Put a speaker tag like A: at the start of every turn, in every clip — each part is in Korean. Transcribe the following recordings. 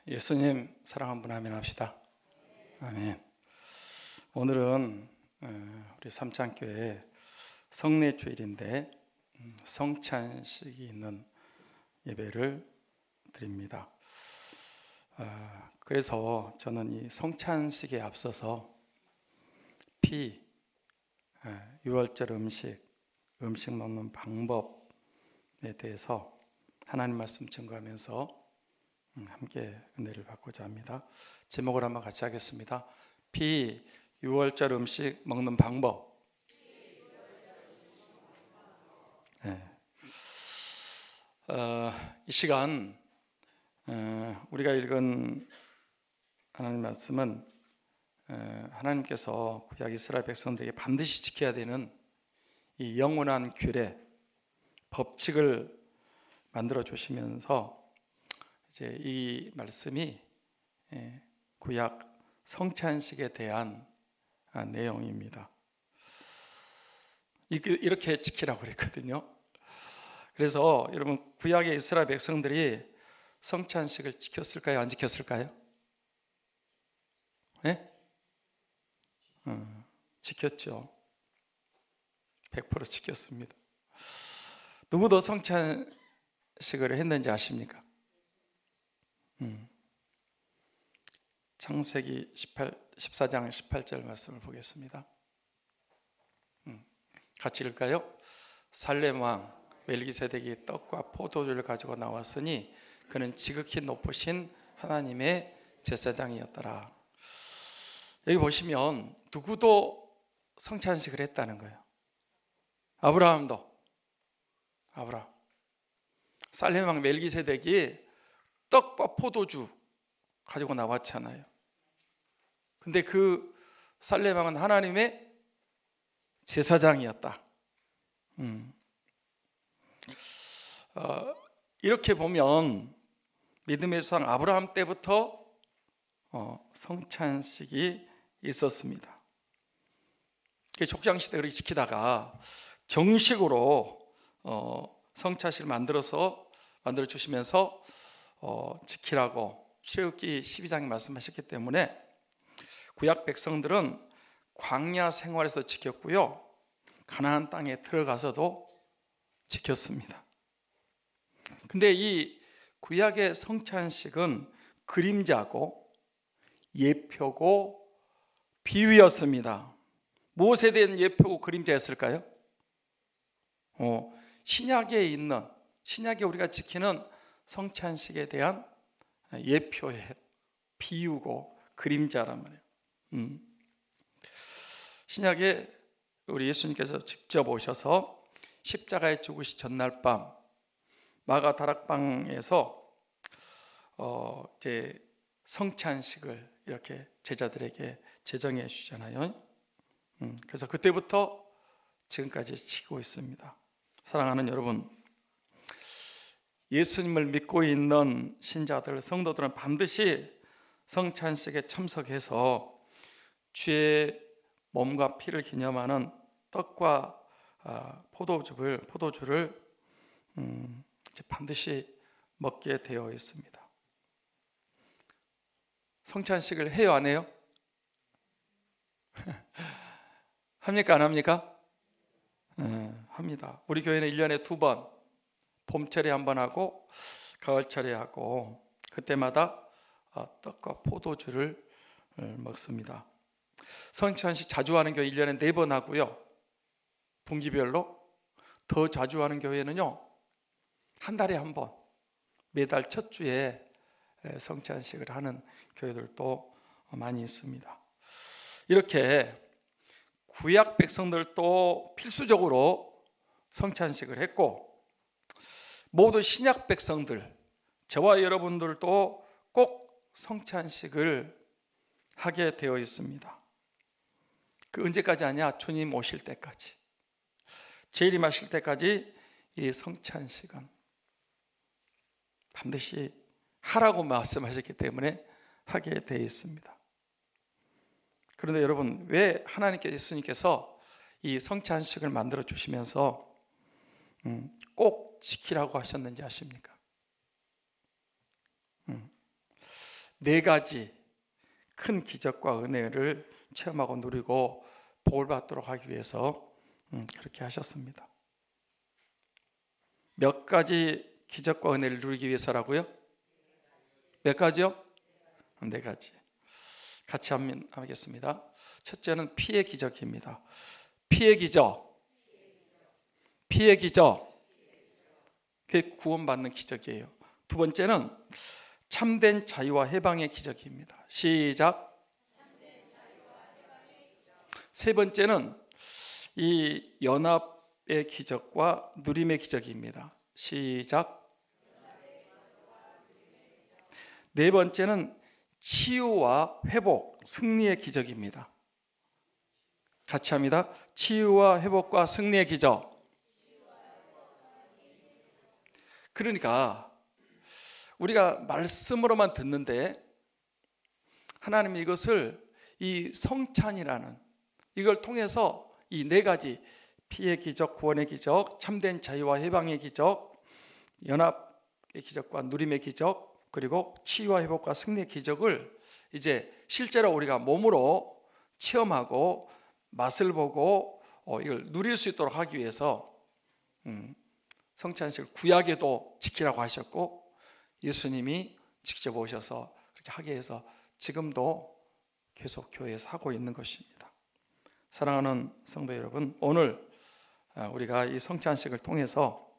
A: 예수님 사랑 한번 아멘 합시다. 아멘. 오늘은 우리 삼창교회 성례 주일인데 성찬식이 있는 예배를 드립니다. 그래서 저는 이 성찬식에 앞서서 피, 유월절 음식 먹는 방법에 대해서 하나님 말씀 증거하면서 함께 은혜를 받고자 합니다. 제목을 한번 같이 하겠습니다. 피, 유월절 음식 먹는 방법. 이 시간 우리가 읽은 하나님 말씀은 하나님께서 구약 이스라엘 백성들에게 반드시 지켜야 되는 이 영원한 규례, 법칙을 만들어 주시면서 이제 이 말씀이 구약 성찬식에 대한 내용입니다. 이렇게 지키라고 그랬거든요. 그래서 여러분, 구약의 이스라엘 백성들이 성찬식을 지켰을까요? 안 지켰을까요? 네? 지켰죠. 100% 지켰습니다. 누구도 성찬식을 했는지 아십니까? 창세기 14장 18절 말씀을 보겠습니다. 같이 읽을까요? 살렘 왕 멜기세덱이 떡과 포도주를 가지고 나왔으니 그는 지극히 높으신 하나님의 제사장이었더라. 여기 보시면 누구도 성찬식을 했다는 거예요. 아브라함 살렘 왕 멜기세덱이 떡과 포도주 가지고 나왔잖아요. 근데 그 살렘 왕은 하나님의 제사장이었다. 이렇게 보면 믿음의 조상 아브라함 때부터 성찬식이 있었습니다. 족장시대 그렇게 지키다가 정식으로 성찬식을 만들어 주시면서 지키라고 출애굽기 12장에 말씀하셨기 때문에 구약 백성들은 광야 생활에서 지켰고요, 가나안 땅에 들어가서도 지켰습니다. 근데 이 구약의 성찬식은 그림자고 예표고 비유였습니다. 무엇에 대한 예표고 그림자였을까요? 신약에 우리가 지키는 성찬식에 대한 예표예요. 비유고 그림자란 말이에요. 신약에 우리 예수님께서 직접 오셔서 십자가에 죽으시 전날 밤 마가 다락방에서 이제 성찬식을 이렇게 제자들에게 제정해 주잖아요. 그래서 그때부터 지금까지 지키고 있습니다. 사랑하는 여러분, 예수님을 믿고 있는 신자들, 성도들은 반드시 성찬식에 참석해서 주의 몸과 피를 기념하는 떡과 포도주를 반드시 먹게 되어 있습니다. 성찬식을 해요, 안 해요? 합니까, 안 합니까? 합니다. 우리 교회는 1년에 2번, 봄철에 한 번 하고 가을철에 하고, 그때마다 떡과 포도주를 먹습니다. 성찬식 자주 하는 교회 1년에 4번 하고요, 분기별로. 더 자주 하는 교회는요, 한 달에 한 번, 매달 첫 주에 성찬식을 하는 교회들도 많이 있습니다. 이렇게 구약 백성들도 필수적으로 성찬식을 했고, 모두 신약 백성들, 저와 여러분들도 꼭 성찬식을 하게 되어 있습니다. 그 언제까지 하냐? 주님 오실 때까지, 재림하실 때까지 이 성찬식은 반드시 하라고 말씀하셨기 때문에 하게 되어 있습니다. 그런데 여러분, 왜 하나님께 예수님께서 이 성찬식을 만들어 주시면서 꼭 지키라고 하셨는지 아십니까? 네 가지 큰 기적과 은혜를 체험하고 누리고 복을 받도록 하기 위해서 그렇게 하셨습니다. 몇 가지 기적과 은혜를 누리기 위해서라고요? 몇 가지요? 네 가지. 같이 하겠습니다. 첫째는 피의 기적입니다. 피의 기적. 피의 기적. 그게 구원받는 기적이에요. 두 번째는 참된 자유와 해방의 기적입니다. 시작. 세 번째는 이 연합의 기적과 누림의 기적입니다. 시작. 네 번째는 치유와 회복, 승리의 기적입니다. 같이 합니다. 치유와 회복과 승리의 기적. 그러니까 우리가 말씀으로만 듣는데 하나님이 이것을 이 성찬이라는 이걸 통해서 이 네 가지 피의 기적, 구원의 기적, 참된 자유와 해방의 기적, 연합의 기적과 누림의 기적, 그리고 치유와 회복과 승리의 기적을 이제 실제로 우리가 몸으로 체험하고 맛을 보고 이걸 누릴 수 있도록 하기 위해서 성찬식을 구약에도 지키라고 하셨고 예수님이 직접 오셔서 그렇게 하게 해서 지금도 계속 교회에서 하고 있는 것입니다. 사랑하는 성도 여러분, 오늘 우리가 이 성찬식을 통해서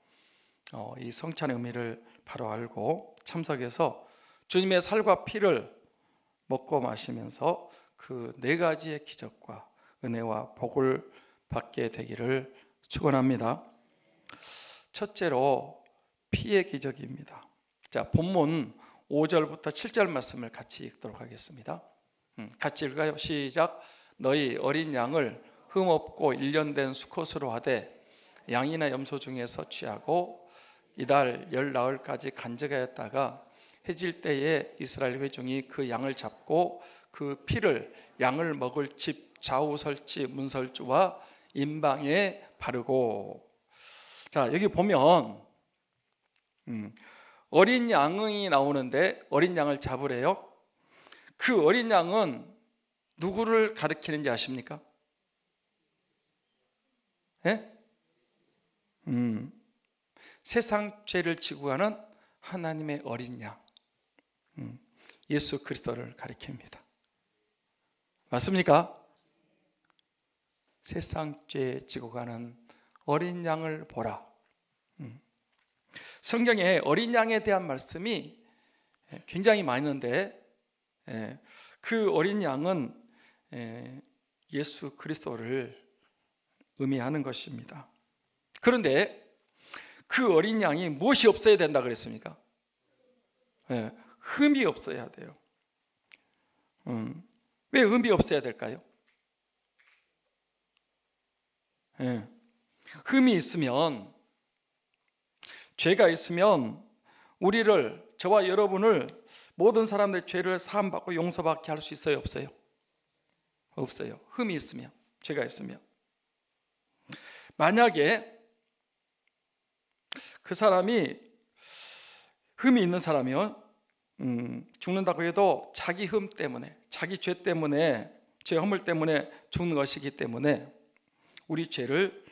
A: 이 성찬의 의미를 바로 알고 참석해서 주님의 살과 피를 먹고 마시면서 그 네 가지의 기적과 은혜와 복을 받게 되기를 축원합니다. 첫째로 피의 기적입니다. 자, 본문 5절부터 7절 말씀을 같이 읽도록 하겠습니다. 같이 읽어요. 시작. 너희 어린 양을 흠없고 1년 된 수컷으로 하되 양이나 염소 중에서 취하고 이달 열 나흘까지 간직하였다가 해질 때에 이스라엘 회중이 그 양을 잡고 그 피를 양을 먹을 집 좌우설치 문설주와 임방에 바르고. 자, 여기 보면 어린 양이 나오는데 어린 양을 잡으래요. 그 어린 양은 누구를 가리키는지 아십니까? 예? 세상 죄를 지고 가는 하나님의 어린 양, 예수 그리스도를 가리킵니다. 맞습니까? 세상 죄 지고 가는 어린 양을 보라. 성경에 어린 양에 대한 말씀이 굉장히 많은데 그 어린 양은 예수 그리스도를 의미하는 것입니다. 그런데 그 어린 양이 무엇이 없어야 된다 그랬습니까? 흠이 없어야 돼요. 왜 흠이 없어야 될까요? 흠이 있으면, 죄가 있으면 우리를, 저와 여러분을, 모든 사람들의 죄를 사함받고 용서받게 할 수 있어요? 없어요? 없어요. 흠이 있으면, 죄가 있으면. 만약에 그 사람이 흠이 있는 사람이면 죽는다고 해도 자기 흠 때문에, 자기 죄 때문에, 죄 허물 때문에 죽는 것이기 때문에 우리 죄를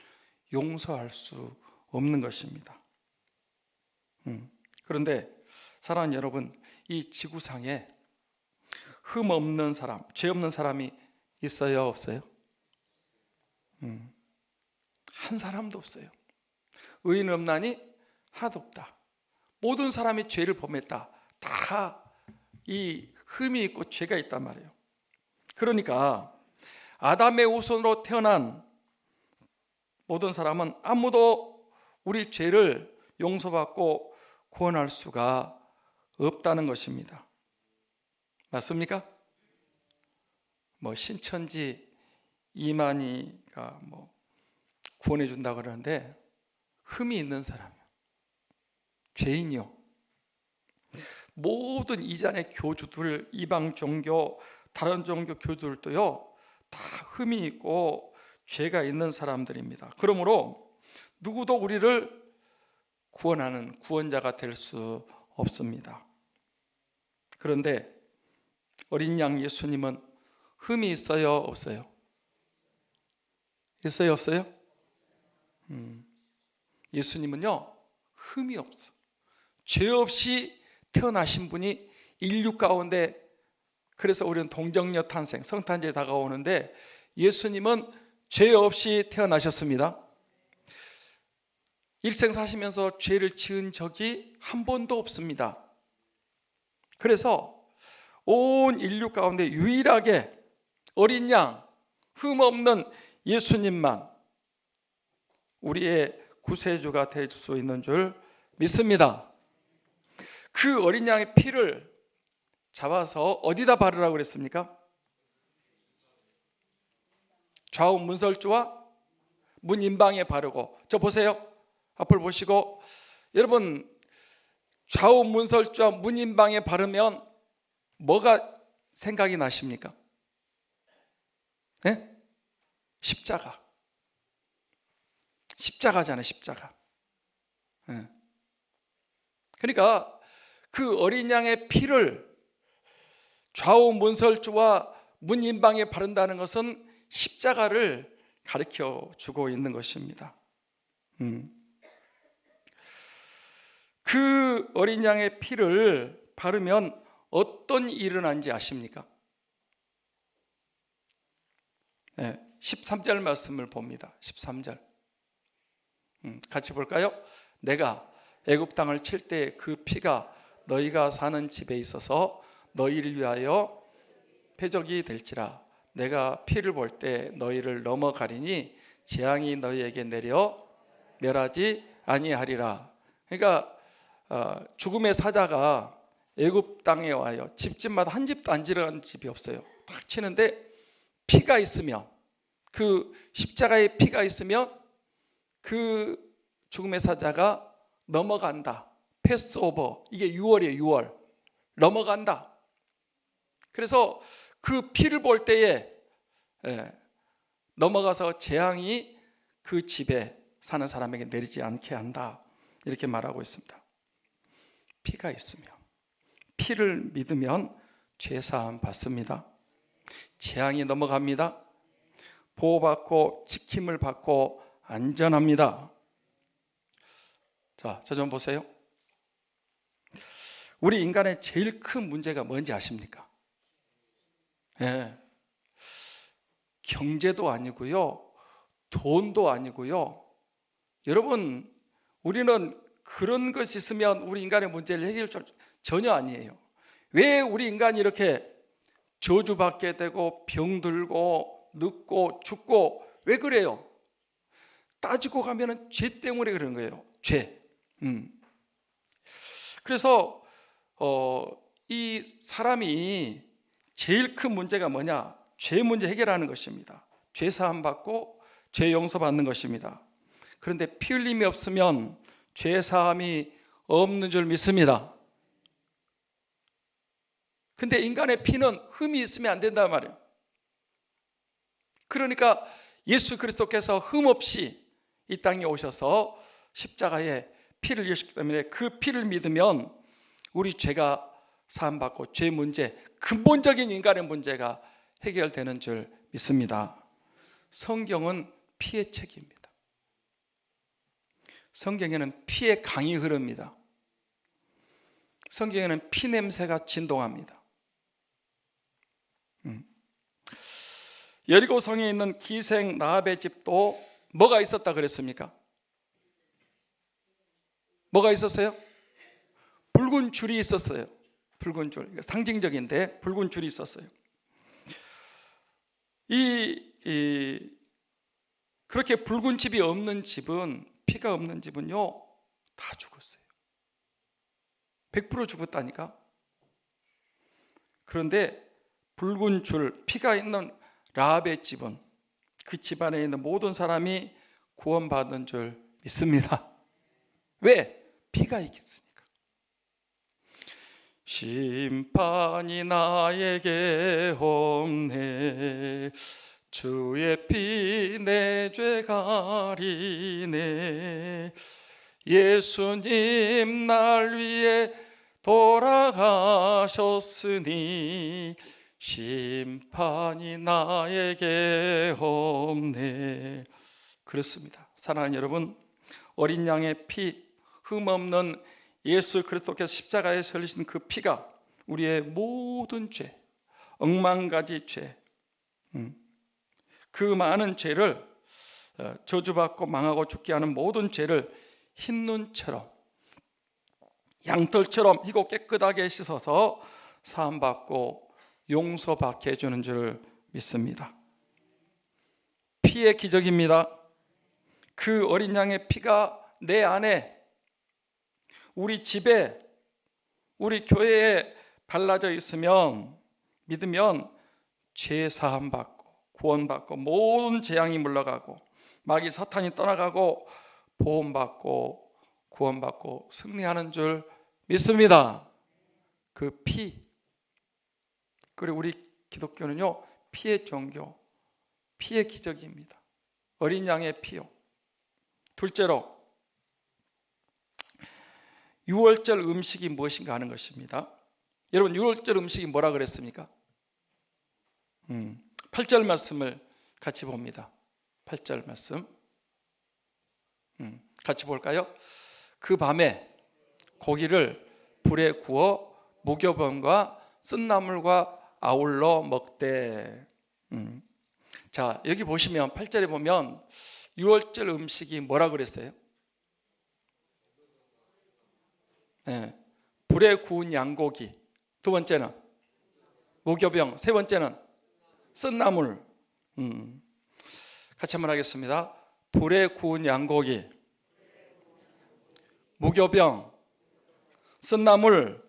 A: 용서할 수 없는 것입니다. 그런데 사랑하는 여러분, 이 지구상에 흠 없는 사람, 죄 없는 사람이 있어요? 없어요? 한 사람도 없어요. 의인 없나니 하나도 없다. 모든 사람이 죄를 범했다. 다 이 흠이 있고 죄가 있단 말이에요. 그러니까 아담의 후손으로 태어난 모든 사람은 아무도 우리 죄를 용서받고 구원할 수가 없다는 것입니다. 맞습니까? 신천지 이만희가 구원해 준다 그러는데 흠이 있는 사람이요, 죄인이요, 모든 이단의 교주들, 이방 종교, 다른 종교 교주들도요 다 흠이 있고 죄가 있는 사람들입니다. 그러므로 누구도 우리를 구원하는 구원자가 될 수 없습니다. 그런데 어린 양 예수님은 흠이 있어요, 없어요? 있어요, 없어요? 예수님은요, 흠이 없어. 죄 없이 태어나신 분이 인류 가운데, 그래서 우리는 동정녀 탄생, 성탄절이 다가오는데 예수님은 죄 없이 태어나셨습니다. 일생 사시면서 죄를 지은 적이 한 번도 없습니다. 그래서 온 인류 가운데 유일하게 어린 양, 흠 없는 예수님만 우리의 구세주가 될 수 있는 줄 믿습니다. 그 어린 양의 피를 잡아서 어디다 바르라고 그랬습니까? 좌우 문설주와 문 인방에 바르고. 저 보세요. 앞을 보시고, 여러분, 좌우 문설주와 문 인방에 바르면 뭐가 생각이 나십니까? 네? 십자가. 십자가잖아요, 십자가. 네. 그러니까 그 어린 양의 피를 좌우 문설주와 문 인방에 바른다는 것은 십자가를 가르쳐 주고 있는 것입니다. 그 어린 양의 피를 바르면 어떤 일이 일어난지 아십니까? 네, 13절 말씀을 봅니다. 13절 같이 볼까요? 내가 애굽 땅을 칠 때 그 피가 너희가 사는 집에 있어서 너희를 위하여 표적이 될지라. 내가 피를 볼 때 너희를 넘어가리니 재앙이 너희에게 내려 멸하지 아니하리라. 그러니까 죽음의 사자가 애굽 땅에 와요. 집집마다 한 집도 안 지르는 집이 없어요. 딱 치는데 피가 있으면, 그 십자가에 피가 있으면 그 죽음의 사자가 넘어간다. 패스오버. 이게 6월이에요. 6월. 넘어간다. 그래서 그 피를 볼 때에 넘어가서 재앙이 그 집에 사는 사람에게 내리지 않게 한다. 이렇게 말하고 있습니다. 피가 있으면, 피를 믿으면 죄사함 받습니다. 재앙이 넘어갑니다. 보호받고 지킴을 받고 안전합니다. 자, 저 좀 보세요. 우리 인간의 제일 큰 문제가 뭔지 아십니까? 경제도 아니고요, 돈도 아니고요. 여러분, 우리는 그런 것이 있으면 우리 인간의 문제를 해결할 줄 전혀 아니에요. 왜 우리 인간이 이렇게 저주받게 되고 병들고 늙고 죽고 왜 그래요? 따지고 가면은 죄 때문에 그런 거예요. 죄. 그래서 이 사람이 제일 큰 문제가 뭐냐? 죄 문제 해결하는 것입니다. 죄 사함 받고 죄 용서 받는 것입니다. 그런데 피 흘림이 없으면 죄 사함이 없는 줄 믿습니다. 근데 인간의 피는 흠이 있으면 안 된단 말이에요. 그러니까 예수 그리스도께서 흠 없이 이 땅에 오셔서 십자가에 피를 흘리셨기 때문에 그 피를 믿으면 우리 죄가 사함받고 죄 문제, 근본적인 인간의 문제가 해결되는 줄 믿습니다. 성경은 피의 책입니다. 성경에는 피의 강이 흐릅니다. 성경에는 피 냄새가 진동합니다. 여리고성에 있는 기생 라합의 집도 뭐가 있었다 그랬습니까? 뭐가 있었어요? 붉은 줄이 있었어요. 붉은 줄, 상징적인데 붉은 줄이 있었어요. 그렇게 붉은 집이 없는 집은, 피가 없는 집은요, 다 죽었어요. 100% 죽었다니까. 그런데 붉은 줄, 피가 있는 라합의 집은, 그 집안에 있는 모든 사람이 구원받은 줄 믿습니다. 왜? 피가 있으니까. 심판이 나에게 없네, 주의 피 내 죄 가리네, 예수님 날 위해 돌아가셨네, 하셨으니 심판이 나에게 없네. 그렇습니다. 사랑하는 여러분, 어린 양의 피, 흠없는 예수 그리스도께서 십자가에 설리신 그 피가 우리의 모든 죄, 억만가지 죄, 그 많은 죄를, 저주받고 망하고 죽게 하는 모든 죄를 흰눈처럼, 양털처럼 희고 깨끗하게 씻어서 사함받고 용서받게 해주는 줄 믿습니다. 피의 기적입니다. 그 어린 양의 피가 내 안에, 우리 집에, 우리 교회에 발라져 있으면, 믿으면 죄 사함 받고 구원받고 모든 재앙이 물러가고 마귀 사탄이 떠나가고 보험받고 구원받고 승리하는 줄 믿습니다. 그 피, 그리고 우리 기독교는요, 피의 종교, 피의 기적입니다. 어린 양의 피요. 둘째로, 유월절 음식이 무엇인가 하는 것입니다. 여러분, 유월절 음식이 뭐라 그랬습니까? 8절 말씀을 같이 봅니다. 8절 말씀 같이 볼까요? 그 밤에 고기를 불에 구워 무교병과 쓴나물과 아울러 먹되. 자, 여기 보시면 8절에 보면 유월절 음식이 뭐라 그랬어요? 네, 불에 구운 양고기, 두 번째는 무교병, 세 번째는 쓴나물. 같이 한번 하겠습니다. 불에 구운 양고기, 무교병, 쓴나물.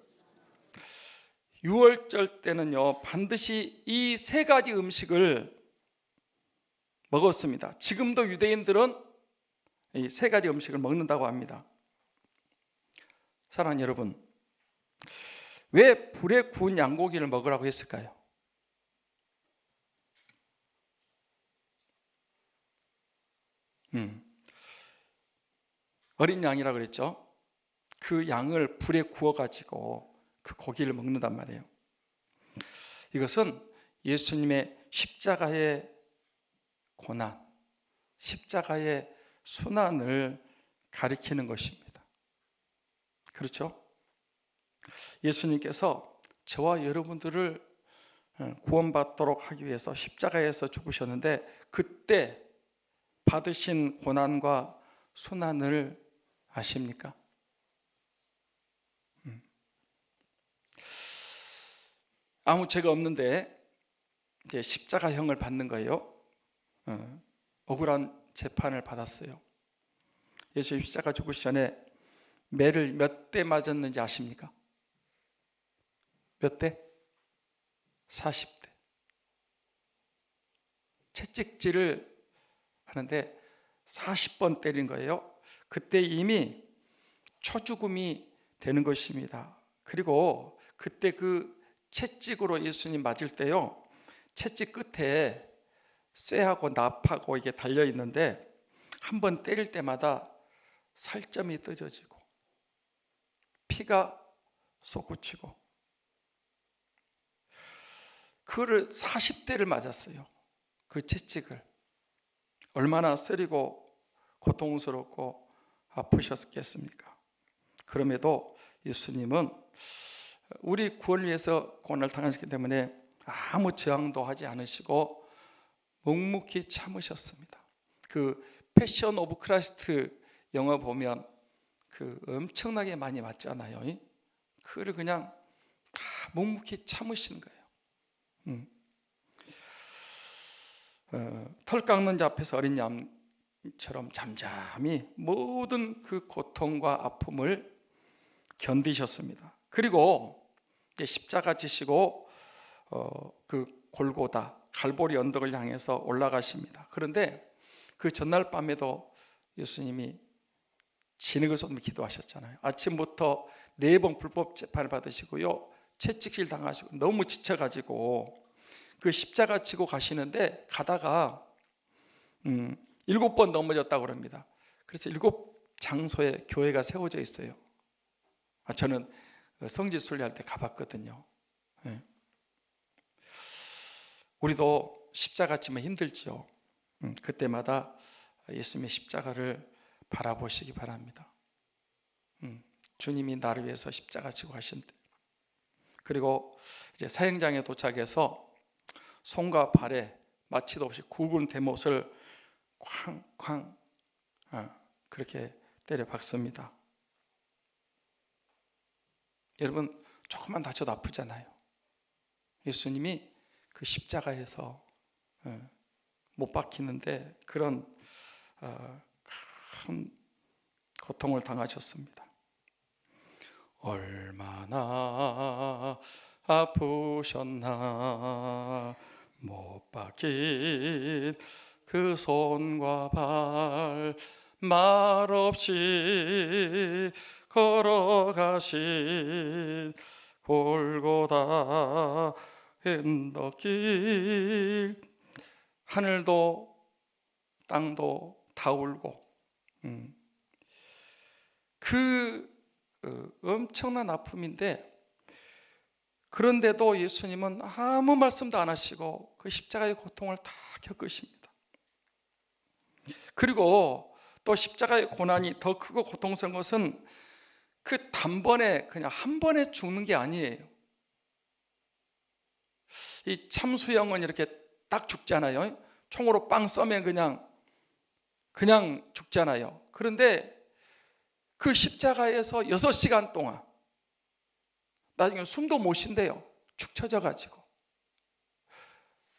A: 유월절 때는요, 반드시 이 세 가지 음식을 먹었습니다. 지금도 유대인들은 이 세 가지 음식을 먹는다고 합니다. 사랑하는 여러분, 왜 불에 구운 양고기를 먹으라고 했을까요? 어린 양이라고 그랬죠. 그 양을 불에 구워가지고 그 고기를 먹는단 말이에요. 이것은 예수님의 십자가의 고난, 십자가의 순환을 가리키는 것입니다. 그렇죠? 예수님께서 저와 여러분들을 구원받도록 하기 위해서 십자가에서 죽으셨는데, 그때 받으신 고난과 순환을 아십니까? 아무 죄가 없는데 이제 십자가형을 받는 거예요. 억울한 재판을 받았어요. 예수 십자가 죽으시 전에 매를 몇 대 맞았는지 아십니까? 몇 대? 40대. 채찍질을 하는데 40번 때린 거예요. 그때 이미 초죽음이 되는 것입니다. 그리고 그때 그 채찍으로 예수님 맞을 때요, 채찍 끝에 쇠하고 납하고 이게 달려 있는데 한 번 때릴 때마다 살점이 뜯어지고 피가 솟구치고, 그를 40대를 맞았어요. 그 채찍을. 얼마나 쓰리고 고통스럽고 아프셨겠습니까? 그럼에도 예수님은 우리 구원을 위해서 고난을 당하셨기 때문에 아무 저항도 하지 않으시고 묵묵히 참으셨습니다. 그 패션 오브 크라이스트 영화 보면 그 엄청나게 많이 맞잖아요. 그를 그냥 다 묵묵히 참으시는 거예요. 털 깎는 자 앞에서 어린 양처럼 잠잠히 모든 그 고통과 아픔을 견디셨습니다. 그리고 십자가 지시고 그 골고다 갈보리 언덕을 향해서 올라가십니다. 그런데 그 전날 밤에도 예수님이 진흙을 쏟으며 기도하셨잖아요. 아침부터 4번 불법 재판을 받으시고요, 채찍질 당하시고 너무 지쳐가지고 그 십자가 지고 가시는데 가다가 7번 넘어졌다고 그럽니다. 그래서 7 장소에 교회가 세워져 있어요. 저는 성지 순례할 때 가봤거든요. 예. 우리도 십자가 지면 힘들죠. 그때마다 예수님의 십자가를 바라보시기 바랍니다. 주님이 나를 위해서 십자가 지고 하신대. 그리고 이제 사형장에 도착해서 손과 발에 마취도 없이 굵은 대못을 쾅쾅 그렇게 때려 박습니다. 여러분, 조금만 다쳐도 아프잖아요. 예수님이 그 십자가에서 못 박히는데 그런 큰 고통을 당하셨습니다. 얼마나 아프셨나, 못 박힌 그 손과 발, 말없이 걸어가신 골고다 언덕길. 하늘도 땅도 다 울고 엄청난 아픔인데, 그런데도 예수님은 아무 말씀도 안 하시고 그 십자가의 고통을 다 겪으십니다. 그리고 또 십자가의 고난이 더 크고 고통스러운 것은 그 단번에 그냥 한 번에 죽는 게 아니에요. 이 참수형은 이렇게 딱 죽잖아요. 총으로 빵 쏘면 그냥 죽잖아요. 그런데 그 십자가에서 6시간 동안 나중에 숨도 못 쉰대요. 축 처져가지고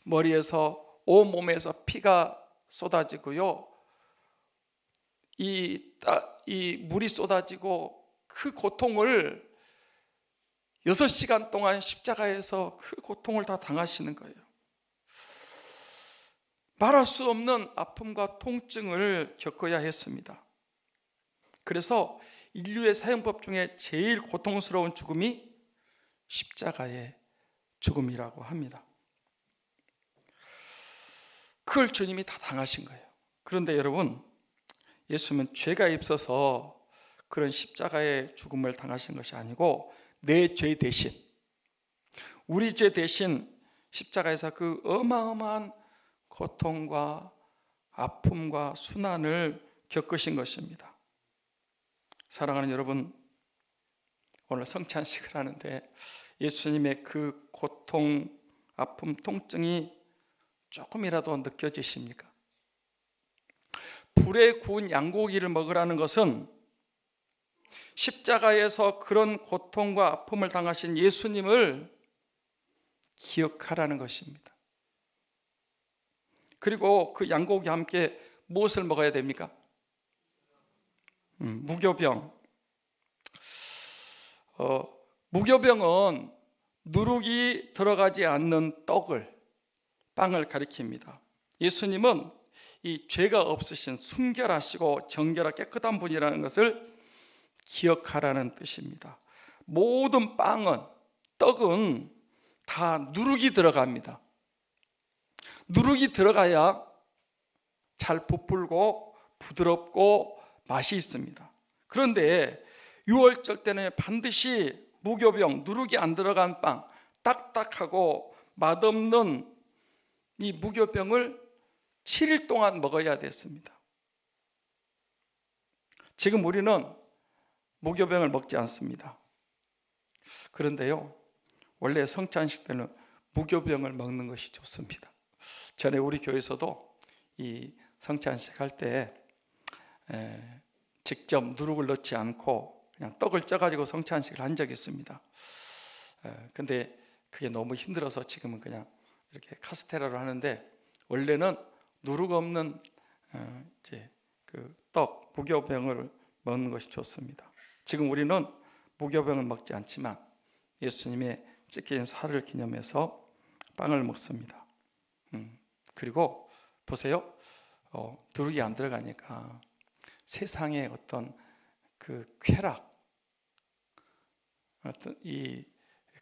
A: 머리에서 온 몸에서 피가 쏟아지고요, 이 물이 쏟아지고 그 고통을 6시간 동안 십자가에서 그 고통을 다 당하시는 거예요. 말할 수 없는 아픔과 통증을 겪어야 했습니다. 그래서 인류의 사형법 중에 제일 고통스러운 죽음이 십자가의 죽음이라고 합니다. 그걸 주님이 다 당하신 거예요. 그런데 여러분, 예수님은 죄가 있어서 그런 십자가의 죽음을 당하신 것이 아니고 내 죄 대신, 우리 죄 대신 십자가에서 그 어마어마한 고통과 아픔과 순환을 겪으신 것입니다. 사랑하는 여러분, 오늘 성찬식을 하는데 예수님의 그 고통, 아픔, 통증이 조금이라도 느껴지십니까? 불에 구운 양고기를 먹으라는 것은 십자가에서 그런 고통과 아픔을 당하신 예수님을 기억하라는 것입니다. 그리고 그 양고기와 함께 무엇을 먹어야 됩니까? 무교병. 무교병은 누룩이 들어가지 않는 빵을 가리킵니다. 예수님은 이 죄가 없으신 순결하시고 정결하 깨끗한 분이라는 것을 기억하라는 뜻입니다. 모든 떡은 다 누룩이 들어갑니다. 누룩이 들어가야 잘 부풀고 부드럽고 맛이 있습니다. 그런데 유월절 때는 반드시 무교병, 누룩이 안 들어간 빵, 딱딱하고 맛없는 이 무교병을 7일 동안 먹어야 됐습니다. 지금 우리는 무교병을 먹지 않습니다. 그런데요, 원래 성찬식 때는 무교병을 먹는 것이 좋습니다. 전에 우리 교회에서도 이 성찬식 할 때 직접 누룩을 넣지 않고 그냥 떡을 쪄가지고 성찬식을 한 적이 있습니다. 근데 그게 너무 힘들어서 지금은 그냥 이렇게 카스테라로 하는데, 원래는 누룩 없는 이제 그 떡, 무교병을 먹는 것이 좋습니다. 지금 우리는 무교병을 먹지 않지만 예수님의 찢긴 살을 기념해서 빵을 먹습니다. 그리고 보세요, 누룩이 안 들어가니까 세상의 어떤 그 쾌락, 어떤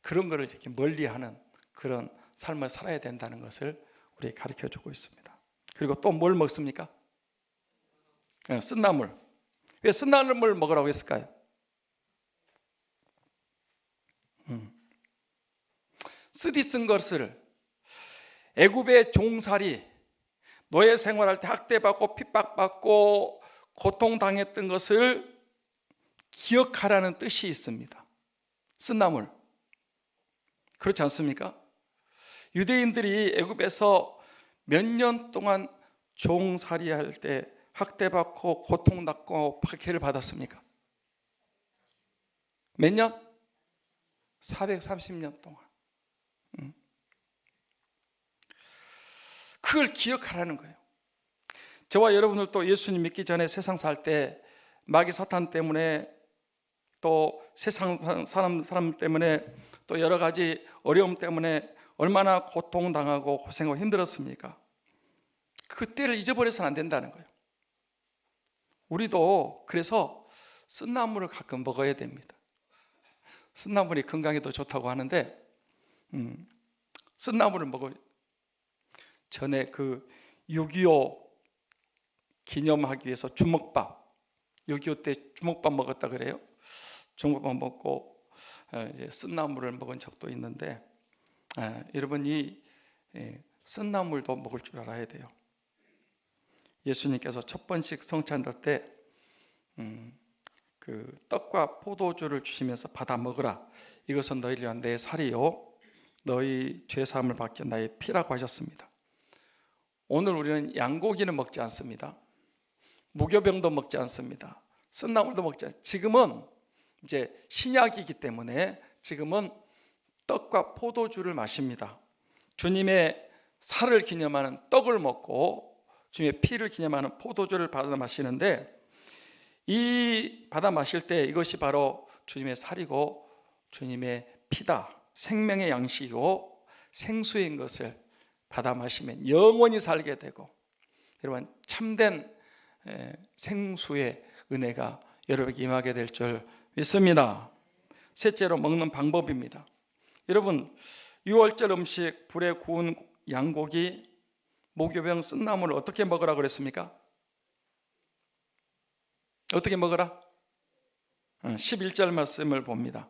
A: 그런 거를 이렇게 멀리하는 그런 삶을 살아야 된다는 것을 우리에게 가르쳐주고 있습니다. 그리고 또 뭘 먹습니까? 쓴나물. 왜 쓴나물 먹으라고 했을까요? 쓰디쓴 것을, 애굽의 종살이, 노예 생활할 때 학대받고 핍박받고 고통당했던 것을 기억하라는 뜻이 있습니다. 쓴나물. 그렇지 않습니까? 유대인들이 애굽에서 몇 년 동안 종살이할 때 학대받고 고통받고 박해를 받았습니까? 몇 년? 430년 동안. 그걸 기억하라는 거예요. 저와 여러분들도 예수님 믿기 전에 세상 살 때 마귀 사탄 때문에 또 세상 사람 때문에 또 여러 가지 어려움 때문에 얼마나 고통당하고 고생하고 힘들었습니까? 그때를 잊어버려서는 안 된다는 거예요. 우리도 그래서 쓴나물을 가끔 먹어야 됩니다. 쓴나물이 건강에도 좋다고 하는데 쓴나물을 먹어요. 전에 그 6.25 기념하기 위해서 주먹밥, 6.25 때 주먹밥 먹었다 그래요. 주먹밥 먹고 이제 쓴나물을 먹은 적도 있는데, 여러분 이 쓴나물도 먹을 줄 알아야 돼요. 예수님께서 첫 번씩 성찬할 때 그 떡과 포도주를 주시면서 받아 먹으라. 이것은 너희를 위한 내 살이요 너희 죄 사함을 받기 위한 나의 피라고 하셨습니다. 오늘 우리는 양고기는 먹지 않습니다. 무교병도 먹지 않습니다. 쓴나물도 먹지 않습니다. 지금은 이제 신약이기 때문에 지금은 떡과 포도주를 마십니다. 주님의 살을 기념하는 떡을 먹고 주님의 피를 기념하는 포도주를 받아 마시는데, 이 받아 마실 때 이것이 바로 주님의 살이고 주님의 피다, 생명의 양식이고 생수인 것을 받아 마시면 영원히 살게 되고, 여러분 참된 생수의 은혜가 여러분에게 임하게 될 줄 믿습니다. 셋째로 먹는 방법입니다. 여러분 6월절 음식, 불에 구운 양고기, 무교병, 쓴나물을 어떻게 먹으라 그랬습니까? 어떻게 먹으라? 11절 말씀을 봅니다.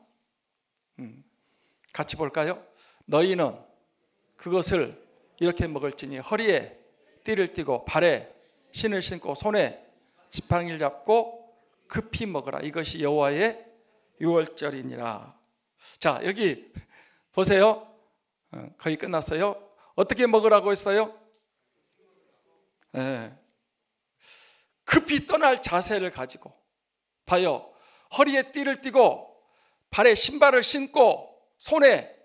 A: 같이 볼까요? 너희는 그것을 이렇게 먹을지니 허리에 띠를 띠고 발에 신을 신고 손에 지팡이를 잡고 급히 먹으라. 이것이 여호와의 유월절이니라. 자, 여기 보세요. 거의 끝났어요. 어떻게 먹으라고 했어요? 급히 떠날 자세를 가지고 봐요. 허리에 띠를 띠고 발에 신발을 신고 손에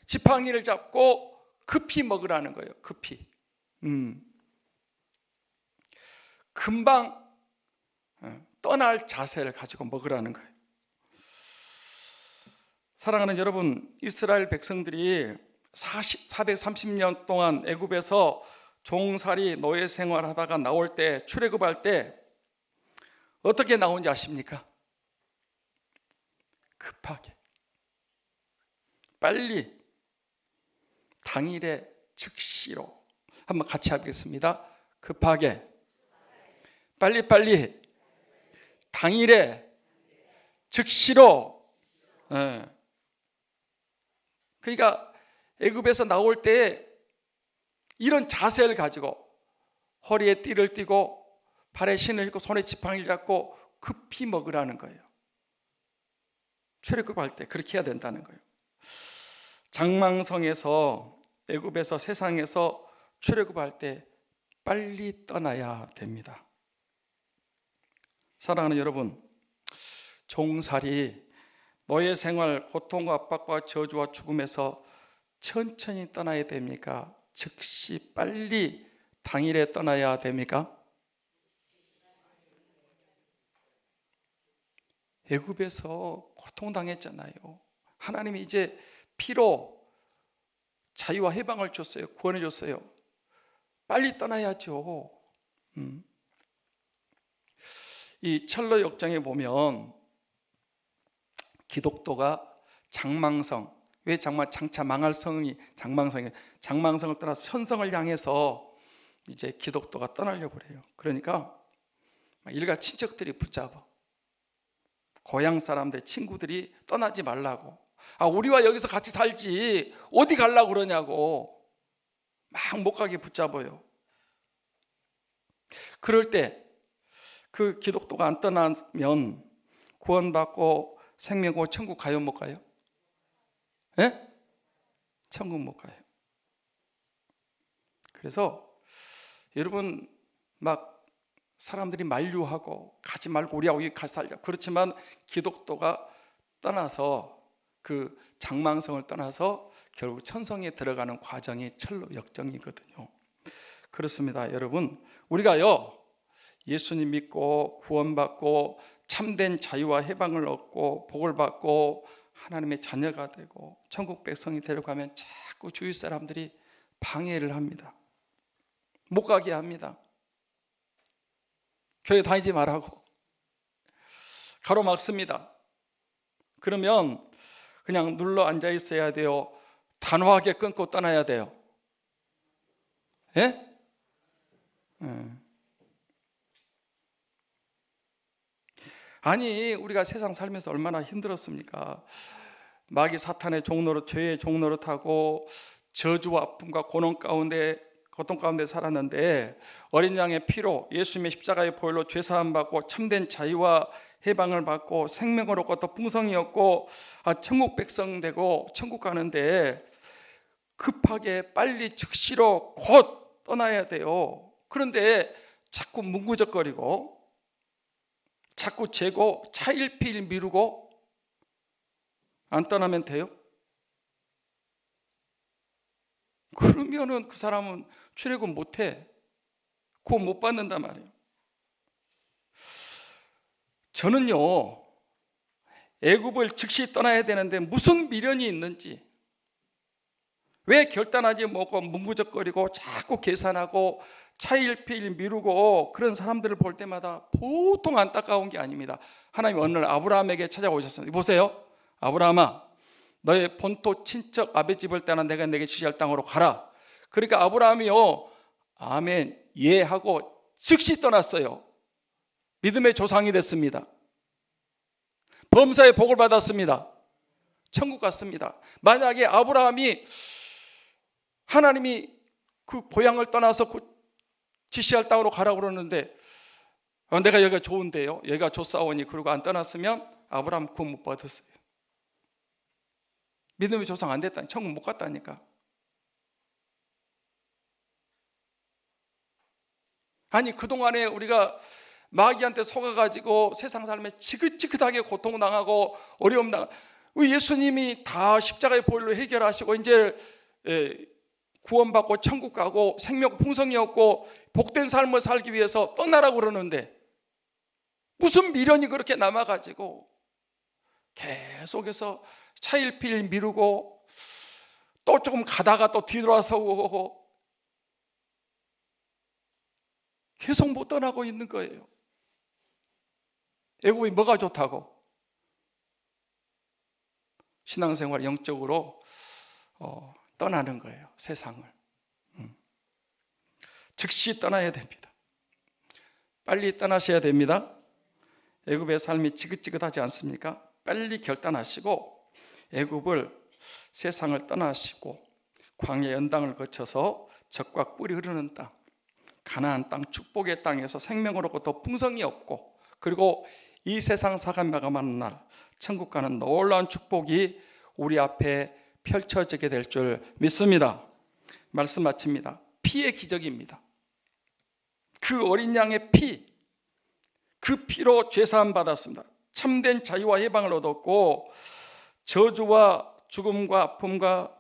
A: 지팡이를 잡고 급히 먹으라는 거예요. 급히. 금방 떠날 자세를 가지고 먹으라는 거예요. 사랑하는 여러분, 이스라엘 백성들이 430년 동안 애굽에서 종살이 노예 생활하다가 나올 때, 출애굽할 때 어떻게 나온지 아십니까? 급하게, 빨리, 당일에 즉시로. 한번 같이 하겠습니다. 급하게, 빨리빨리, 당일에 즉시로. 그러니까 애굽에서 나올 때 이런 자세를 가지고 허리에 띠를 띠고 발에 신을 신고 손에 지팡이를 잡고 급히 먹으라는 거예요. 출애굽할 때 그렇게 해야 된다는 거예요. 장망성에서, 애굽에서, 세상에서 출애굽할 때 빨리 떠나야 됩니다. 사랑하는 여러분, 종살이, 노예 생활, 고통과 압박과 저주와 죽음에서 천천히 떠나야 됩니까? 즉시 빨리 당일에 떠나야 됩니까? 애굽에서 고통당했잖아요. 하나님이 이제 피로 자유와 해방을 줬어요. 구원해 줬어요. 빨리 떠나야죠. 이 철로 역정에 보면 기독도가 장망성, 왜 장차 망할 성이 장망성을 떠나 선성을 향해서 이제 기독도가 떠나려고 그래요. 그러니까 일가 친척들이 붙잡아, 고향 사람들, 친구들이 떠나지 말라고, 우리와 여기서 같이 살지 어디 가려고 그러냐고 막 못 가게 붙잡아요. 그럴 때 그 기독도가 안 떠나면 구원받고 생명고 천국 가요, 못 가요? 예? 천국 못 가요. 그래서 여러분 막 사람들이 만류하고 가지 말고 우리하고 여기 같이 살자. 그렇지만 기독도가 떠나서 그 장망성을 떠나서 결국 천성에 들어가는 과정이 철로 역정이거든요. 그렇습니다. 여러분, 우리가요 예수님 믿고 구원받고 참된 자유와 해방을 얻고 복을 받고 하나님의 자녀가 되고 천국 백성이 되려고 하면 자꾸 주위 사람들이 방해를 합니다. 못 가게 합니다. 교회 다니지 말라고 가로막습니다. 그러면 그냥 눌러 앉아 있어야 돼요? 단호하게 끊고 떠나야 돼요? 예? 아니 우리가 세상 살면서 얼마나 힘들었습니까? 마귀 사탄의 종노릇, 죄의 종노릇 하고 저주와 아픔과 고통 가운데 살았는데 어린 양의 피로 예수님의 십자가의 보혈로 죄사함 받고 참된 자유와 해방을 받고 생명을 얻고 또 풍성이 얻고 천국 백성 되고 천국 가는데 급하게 빨리 즉시로 곧 떠나야 돼요. 그런데 자꾸 뭉구적거리고 자꾸 재고 차일피일 미루고 안 떠나면 돼요? 그러면은 그 사람은 출애굽 못해. 구원 못 받는단 말이에요. 저는요 애굽을 즉시 떠나야 되는데 무슨 미련이 있는지, 왜 결단하지 못하고 뭉구적거리고 자꾸 계산하고 차일피일 미루고 그런 사람들을 볼 때마다 보통 안타까운 게 아닙니다. 하나님 어느 날 아브라함에게 찾아오셨습니다. 보세요. 아브라함아, 너의 본토 친척 아베 집을 떠나 내가 내게 지시할 땅으로 가라. 그러니까 아브라함이요 아멘 예 하고 즉시 떠났어요. 믿음의 조상이 됐습니다. 범사의 복을 받았습니다. 천국 갔습니다. 만약에 아브라함이 하나님이 그 고향을 떠나서 지시할 땅으로 가라고 그러는데 내가 여기가 좋은데요, 여기가 좋사오니 그러고 안 떠났으면 아브라함 구원 못 받았어요. 믿음의 조상 안 됐다니, 천국 못 갔다니까. 아니 그동안에 우리가 마귀한테 속아가지고 세상 삶에 지긋지긋하게 고통당하고 어려움 당하고 예수님이 다 십자가의 보혈로 해결하시고 이제 구원받고 천국 가고 생명 풍성이 없고 복된 삶을 살기 위해서 떠나라고 그러는데 무슨 미련이 그렇게 남아가지고 계속해서 차일피일 미루고 또 조금 가다가 또 뒤돌아서고 계속 못 떠나고 있는 거예요. 애굽이 뭐가 좋다고? 신앙생활 영적으로 떠나는 거예요. 세상을. 즉시 떠나야 됩니다. 빨리 떠나셔야 됩니다. 애굽의 삶이 지긋지긋하지 않습니까? 빨리 결단하시고 애굽을 세상을 떠나시고 광야 연당을 거쳐서 젖과 꿀이 흐르는 땅, 가나안 땅, 축복의 땅에서 생명을 얻고 더 풍성이 없고 그리고 이 세상 사가 마감하는 날 천국 가는 놀라운 축복이 우리 앞에 펼쳐지게 될 줄 믿습니다. 말씀 마칩니다. 피의 기적입니다. 그 어린 양의 피, 그 피로 죄사함 받았습니다. 참된 자유와 해방을 얻었고 저주와 죽음과 아픔과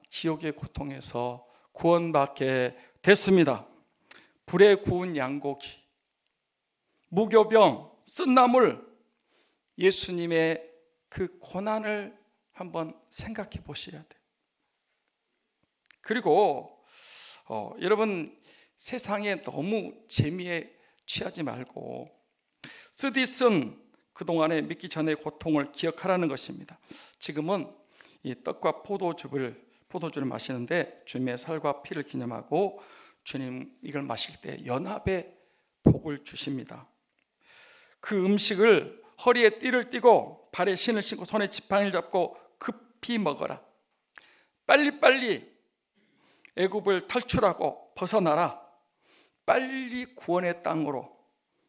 A: 지옥의 고통에서 구원받게 됐습니다. 불에 구운 양고기, 무교병, 쓴나물, 예수님의 그 고난을 한번 생각해 보셔야 돼요. 그리고 여러분 세상에 너무 재미에 취하지 말고 쓰디쓴 그동안에 믿기 전의 고통을 기억하라는 것입니다. 지금은 이 떡과 포도주를 마시는데 주님의 살과 피를 기념하고 주님 이걸 마실 때 연합의 복을 주십니다. 그 음식을 허리에 띠를 띠고 발에 신을 신고 손에 지팡이를 잡고 깊이 먹어라. 빨리빨리 애굽을 탈출하고 벗어나라. 빨리 구원의 땅으로,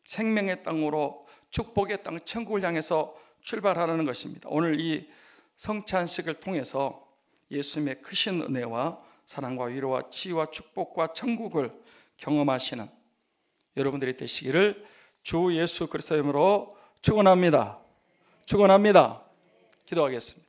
A: 생명의 땅으로, 축복의 땅, 천국을 향해서 출발하라는 것입니다. 오늘 이 성찬식을 통해서 예수님의 크신 은혜와 사랑과 위로와 치유와 축복과 천국을 경험하시는 여러분들이 되시기를 주 예수 그리스도의 이름으로 축원합니다. 축원합니다. 기도하겠습니다.